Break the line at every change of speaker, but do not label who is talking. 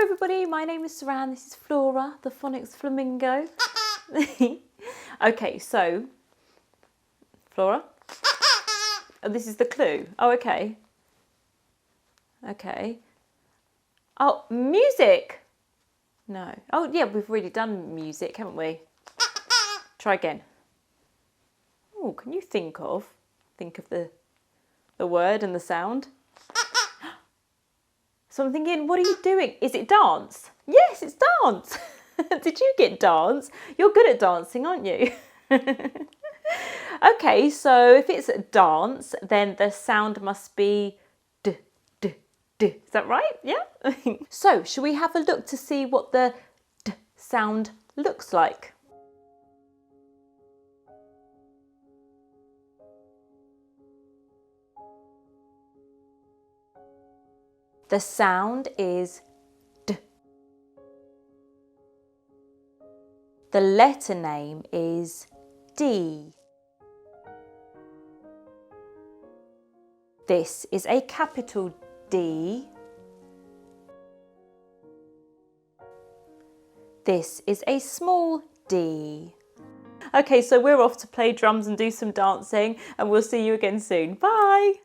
everybody, my name is Saran, this is Flora the Phonics Flamingo. Okay, so, Flora? Oh, this is the clue. Oh, okay. Okay. Oh, music! No. Oh, yeah, we've already done music, haven't we? Try again. Oh, can you think of the word and the sound? So I'm thinking, what are you doing? Is it dance? Yes, it's dance. Did you get dance? You're good at dancing, aren't you? Okay, so if it's dance, then the sound must be d, d, d. Is that right? Yeah? So, shall we have a look to see what the d sound looks like? The sound is D. The letter name is D. This is a capital D. This is a small d. Okay, so we're off to play drums and do some dancing, and we'll see you again soon. Bye!